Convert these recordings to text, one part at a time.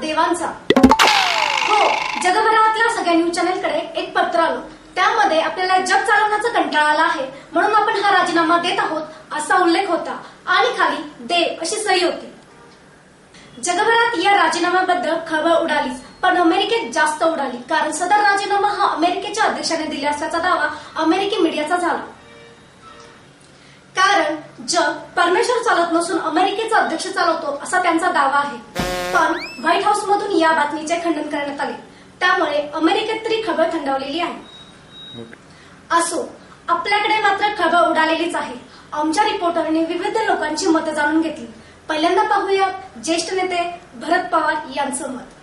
देवांचा हो जगभरातल्या सगळ्या न्यूज चॅनलकडे एक पत्र आलं. त्यामध्ये आपल्याला जग चालवण्याचा कंटाळा आला आहे म्हणून आपण हा राजीनामा देत आहोत असा उल्लेख होता आणि खाली देव अशी सही होती. जगभरात या राजीनाम्याबद्दल खळबळ उडालीच, पण अमेरिकेत जास्त उडाली कारण सदर राजीनामा हा अमेरिकेच्या अध्यक्षाने दिला असल्याचा दावा अमेरिकी मीडियाचा झाला. कारण जग परमेश्वर चालत नसून अमेरिकेचा अध्यक्ष चालवतो असा त्यांचा दावा आहे. पण व्हाईट हाऊस मधून या बातमीचे खंडन करण्यात आले. त्यामुळे अमेरिकेत तरी खळबळ थंडावलेली आहे. असो, आपल्याकडे मात्र खळबळ उडालेलीच आहे. आमच्या रिपोर्टरने विविध लोकांची मतं जाणून घेतली. पहिल्यांदा पाहूया ज्येष्ठ नेते भरत पवार यांचं मत.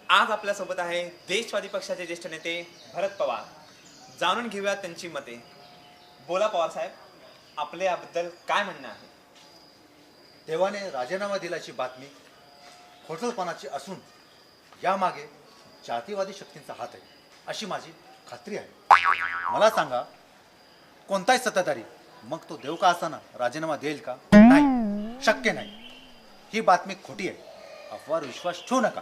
आज आपल्यासोबत आहे देशवादी पक्षाचे ज्येष्ठ नेते भरत पवार. जाणून घेऊया त्यांची मते. बोला पवार साहेब, आपले याबद्दल काय म्हणणं आहे? देवाने राजीनामा दिल्याची बातमी खोटलपणाची असून यामागे जातीवादी शक्तींचा हात आहे अशी माझी खात्री आहे. मला सांगा, कोणताही सत्ताधारी, मग तो देव का असताना राजीनामा देईल का? नाही, शक्य नाही. ही बातमी खोटी आहे. अफवावर विश्वास ठेवू नका.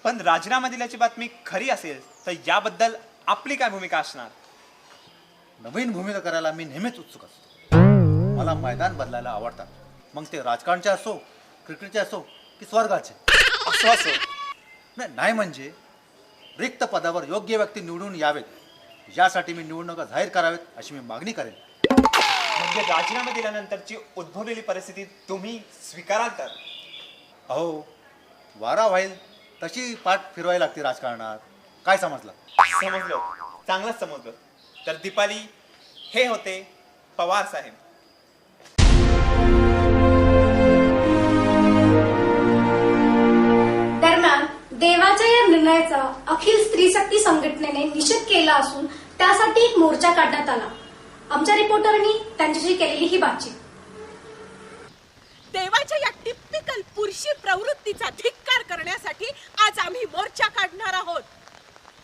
पण राजीनामा दिल्याची बातमी खरी असेल तर याबद्दल आपली काय भूमिका असणार? नवीन भूमिका करायला मी नेहमीच उत्सुक असतो. मला मैदान बदलायला आवडतात, मग ते राजकारणाचे असो, क्रिकेटचे असो की स्वर्गाचे असो. नाही म्हणजे रिक्त पदावर योग्य व्यक्ती निवडून यावेत, यासाठी मी निवडणुका जाहीर करावेत अशी मी मागणी करेन. म्हणजे राजीनामा दिल्यानंतरची उद्भवलेली परिस्थिती तुम्ही स्वीकाराल तर? अहो, वारा व्हाईल तशी पाठ फिरवायला लागते राजकारणात. काय समजलं? समजलो, चांगलंच समजलं. तर दीपाली, हे होते पवार साहेब. दरम्यान देवाच्या या निर्णयाचा अखिल स्त्री शक्ती संघटनेने निषेध केला असून त्यासाठी एक मोर्चा काढण्यात आला. आमच्या रिपोर्टरनी त्यांच्याशी केलेली ही बातचीत. देवाच्या या टिपिकल पुरुषी प्रवृत्तीचा धिक्कार करण्यासाठी आज आम्ही मोर्चा काढणार आहोत.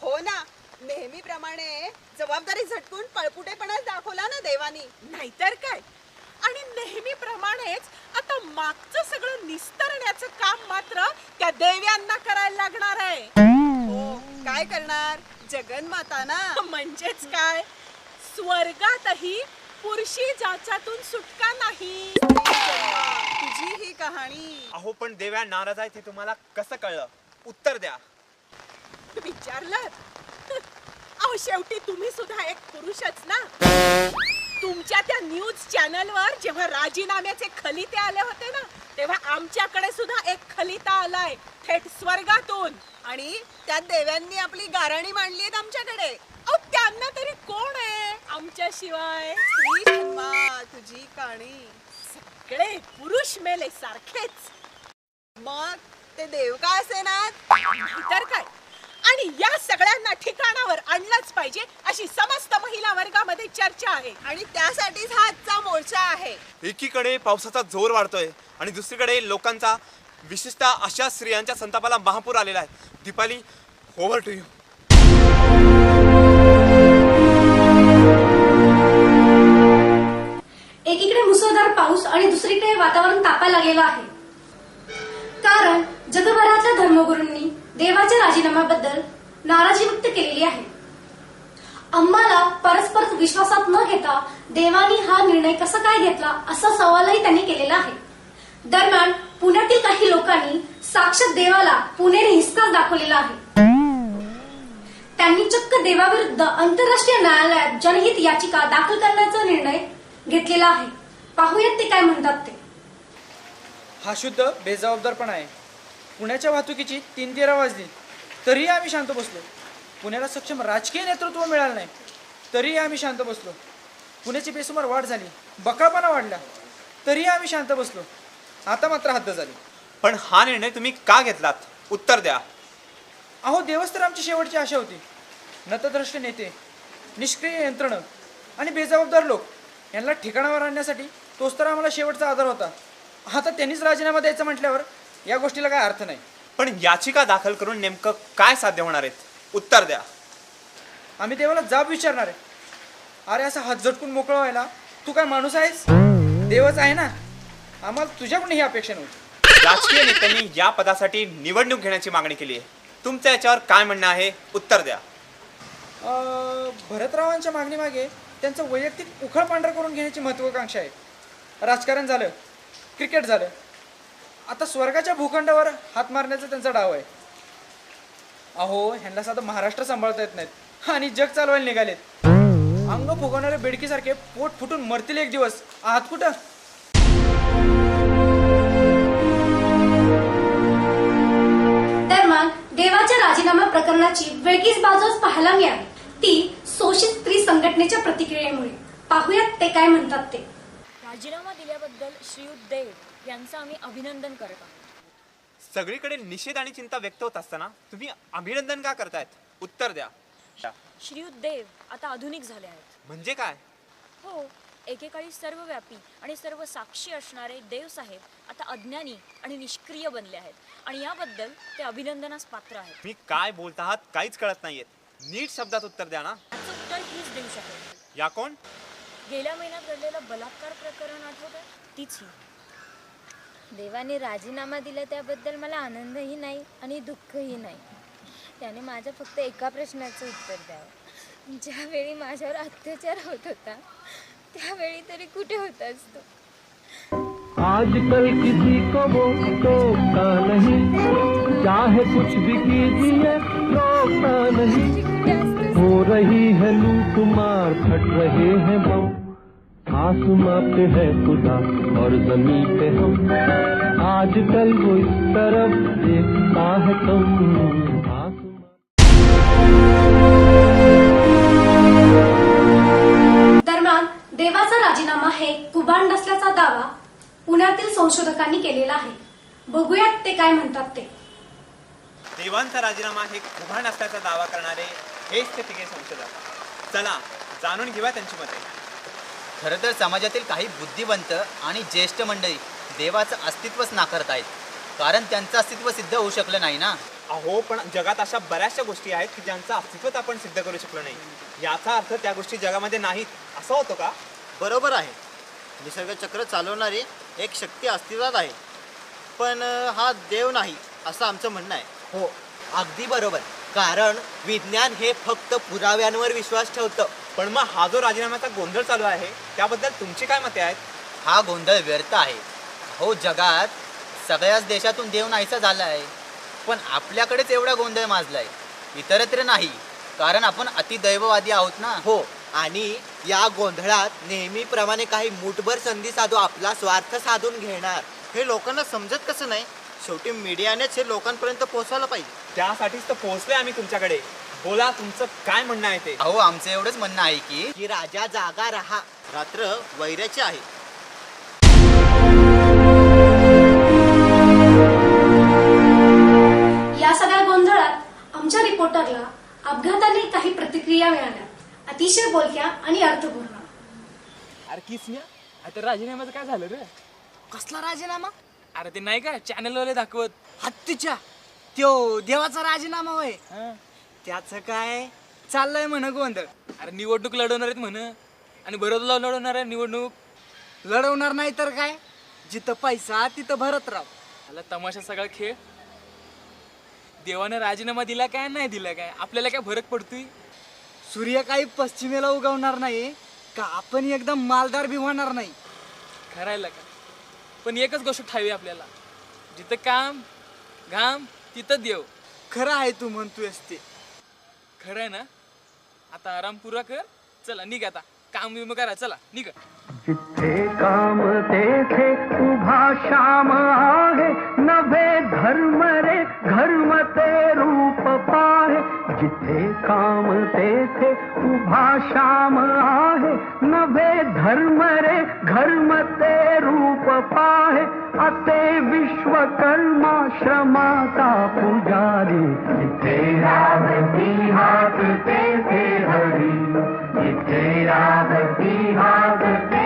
हो ना, नेहमीप्रमाणे जबाबदारी झटकून पळपुटेपणा दाखवला ना देवानी. नाहीतर काय. आणि नेहमीप्रमाणेच आता मागचं सगळं निस्तरण्याचं काम मात्र त्या देव्यांना करायला लागणार आहे. हो, काय करणार? जगन्माता ना. म्हणजेच काय, स्वर्गातही पुरुषी जाचातून सुटका नाही. तुझी ही कहाणी. अहो, पण देव्या नाराज आहेत हे तुम्हाला कसं कळलं? उत्तर द्या. विचारलं? अहो, शेवटी तुम्ही सुद्धा एक पुरुषच ना. तुमच्या त्या न्यूज चॅनलवर जेव्हा राजीनाम्याचे खलिते आले होते ना, तेव्हा आमच्याकडे सुद्धा एक खलिता आलाय थेट स्वर्गातून. आणि त्यात देव्यांनी आपली गाराणी मांडली आहेत आमच्याकडे. अहो, त्यांना तरी कोण आहे आमच्याशिवाय? श्री जन्मा, तुझी कहाणी. सगळे पुरुष मेले सारखेच. मग ते देव का असे ना? नाहीतर काय. आणि या सगळ्यांना ठिकाणावर आणलंच पाहिजे अशी समस्त महिला वर्गामध्ये चर्चा आहे. आणि त्यासाठीच हा आजचा मोर्चा आहे. एकीकडे पावसाचा जोर वाढतोय आणि दुसरीकडे लोकांचा, विशेषतः अशा स्त्रियांच्या संतापाला महापूर आलेला आहे. Deepali, over to you. एकीकडे मुसळधार पाऊस आणि दुसरीकडे वातावरण तापायला लागलेलं आहे. कारण जगभरातल्या धर्मगुरूंनी देवाच्या राजीनाम्याबद्दल नाराजी व्यक्त केलेली आहे. आम्हाला परस्पर विश्वासात न घेता देवानी हा निर्णय कसा काय घेतला असा सवालही त्यांनी केलेला आहे. दरम्यान पुण्यातील काही लोकांनी साक्षात देवाला पुणेरी हिसकाच दाखवलेला आहे. त्यांनी चक्क देवाविरुद्ध आंतरराष्ट्रीय न्यायालयात जनहित याचिका दाखल करण्याचा निर्णय घेतलेला आहे. पाहूयात ते काय म्हणतात ते. हा शुद्ध बेजबाबदारपणा आहे. पुण्याच्या वाहतुकीची 3:13 वाजली तरीही आम्ही शांत बसलो. पुण्याला सक्षम राजकीय नेतृत्व मिळालं नाही तरीही आम्ही शांत बसलो. पुण्याची बेसुमार वाढ झाली, बकाळपणा वाढला तरीही आम्ही शांत बसलो. आता मात्र हद्द झाली. पण हा निर्णय तुम्ही का घेतलात? उत्तर द्या. अहो, देवच तर आमची शेवटची आशा होती. नतद्रष्ट नेते, निष्क्रिय यंत्रणा आणि बेजबाबदार लोक यांना ठिकाणावर आणण्यासाठी तोच तर आम्हाला शेवटचा आधार होता. आता त्यांनीच राजीनामा द्यायचा म्हटल्यावर या गोष्टीला काय अर्थ नाही. पण याचिका दाखल करून नेमकं काय साध्य होणार आहेत? उत्तर द्या. आम्ही देवाला जाब विचारणार आहे. अरे, असा हात झटकून मोकळा व्हायला तू काय माणूस आहेस? देवच आहे ना. आम्हाला तुझ्याकडून ही अपेक्षा नव्हती. राजकीय नेत्यांनी या पदासाठी निवडणूक घेण्याची मागणी केली आहे. तुमचं याच्यावर काय म्हणणं आहे? उत्तर द्या. भरतरावांच्या मागणीमागे त्यांचं वैयक्तिक उखळ पांढरा करून घेण्याची महत्वाकांक्षा आहे. राजकारण झालं, क्रिकेट झालं, आता स्वर्गाच्या भूखंडावर हात मारण्याचा त्यांचा डाव आहे. अहो, ह्यांना साधं महाराष्ट्र सांभाळता येत नाहीत आणि जग चालवायला निघालेत. अंग फुगवणारे बेडकीसारखे पोट फुटून मरतील एक दिवस. आहात कुठं? दरम्यान देवाच्या राजीनामा प्रकरणाची वेगळीच बाजूच पाहायला मिळाली, ती शोषित स्त्री संघटनेच्या प्रतिक्रियेमुळे. पाहूयात ते काय म्हणतात ते. राजीनामा दिल्याबद्दल श्रीयुत देव यांचं आम्ही अभिनंदन करत आहोत. सगळीकडे निषेध आणि चिंता व्यक्त होत असताना तुम्ही अभिनंदन का करतायत? उत्तर द्या. श्रीयुत देव आता आधुनिक झाले आहेत. म्हणजे काय? हो, एकेकाळी सर्वव्यापी आणि सर्व साक्षी असणारे देवसाहेब आता अज्ञानी आणि निष्क्रिय बनले आहेत आणि याबद्दल ते अभिनंदनास पात्र आहेत. मी काय बोलत आहात काहीच कळत नाहीये. नीट शब्दात उत्तर द्या ना. याचं उत्तर हीच देऊ शकेल. या कोण? गेल्या महिन्यात घडलेलं बलात्कार प्रकरण आठवतं? तीच ही. देवाने राजीनामा दिला त्याबद्दल मला आनंदही नाही आणि दुःखही नाही. त्याने माझ्या फक्त एका प्रश्नाचं उत्तर द्यावं. ज्यावेळी माझ्यावर अत्याचार होत होता त्यावेळी तरी कुठे होतास तू? आजकल किसी को वो टोकता नहीं, चाहे कुछ भी कीजिए रोकता नहीं. हो रही है लूट मार, फट रहे हैं बम, आसमां पे है खुदा और जमीन पे हम. आजकल वो इस तरफ देखता है तुम. दरम्यान देवाचा राजीनामा हे कुभांड असल्याचा दावा पुण्यातील संशोधकांनी केलेला आहे. बघूयात ते काय म्हणतात ते. देवांचा राजीनामा हे कुभांड असल्याचा दावा करणारे हेच ते तिघे संशोधक. चला जाणून घेऊया त्यांची मते. खरं तर समाजातील काही बुद्धिवंत आणि ज्येष्ठ मंडळी देवाचं अस्तित्वच नाकारत आहेत, कारण त्यांचं अस्तित्व सिद्ध होऊ शकलं नाही ना. अहो, पण जगात अशा बऱ्याचशा गोष्टी आहेत की ज्यांचं अस्तित्वच आपण सिद्ध करू शकलो नाही. याचा अर्थ त्या गोष्टी जगामध्ये नाहीत असं होतं का? बरोबर आहे. निसर्ग चक्र चालवणारी एक शक्ती अस्तित्वात आहे, पण हा देव नाही असं आमचं म्हणणं आहे. हो, अगदी बरोबर. कारण विज्ञान हे फक्त पुराव्यांवर विश्वास ठेवतं. पण मग हा जो राजीनाम्याचा गोंधळ चालू आहे त्याबद्दल तुमची काय मते आहेत? हा गोंधळ व्यर्थ आहे. हो, जगात सगळ्याच देशातून देव नाहीसा झाला आहे, पण आपल्याकडेच एवढा गोंधळ माजलाय, इतरत्र नाही, कारण आपण अतिदैववादी आहोत ना. हो, आणि या गोंधळात नेहमीप्रमाणे काही मूठभर संधी साधू आपला स्वार्थ साधून घेणार. हे लोकांना समजत कसं नाही? शेवटी मीडियानेच हे लोकांपर्यंत पोहोचवायला पाहिजे. त्यासाठीच तर पोहोचलोय आम्ही तुमच्याकडे. बोला, तुमचं काय म्हणणं आहे ते. अहो, आमचं एवढंच म्हणणं आहे की राजा जागा राहा, रात्र वैराची आहे. या सगळ्या गोंधळात आमच्या रिपोर्टरला अपघाताने काही प्रतिक्रिया मिळाल्या, अतिशय बोलक्या आणि अर्थपूर्ण. अरे किसन्या, आता राजीनाम्याचं काय झालं रे? कसला राजीनामा? अरे ते नाही का चॅनलवाले दाखवत हत्तीच्या त्यो देवाचा राजीनामा होय. त्याचं काय चाललंय म्हण गोंधळ. अरे निवडणूक लढवणार आहेत म्हण, आणि बरोबर लढवणार आहे निवडणूक. लढवणार नाही तर काय? जिथं पैसा तिथं भरतराव. आला तमाशा सगळा खेळ. देवाने राजीनामा दिला काय नाही दिला काय आपल्याला काय फरक पडतोय? सूर्य काही पश्चिमेला उगवणार नाही का आपण एकदम मालदार बी होणार नाही. खरायला का? पण एकच गोष्ट ठावी आपल्याला, जिथं काम घाम तिथं देव. खरं आहे तू म्हणतोयस ते. खरं आहे ना? आता आराम पुरा कर. चला निघ आता. काम विम करा. चला निघ. जिथे काम तेथे उभा श्याम आहे, नभे धर्म रे धर्म ते रूप पाहे. जिथे काम तेथे उभा श्याम आहे, नभे धर्म रे धर्म ते रूप पाहे. असे विश्वकर्मा श्रमाचा पुजारी. जिथे राहती हात तेथे हरी, जिथे राहती हात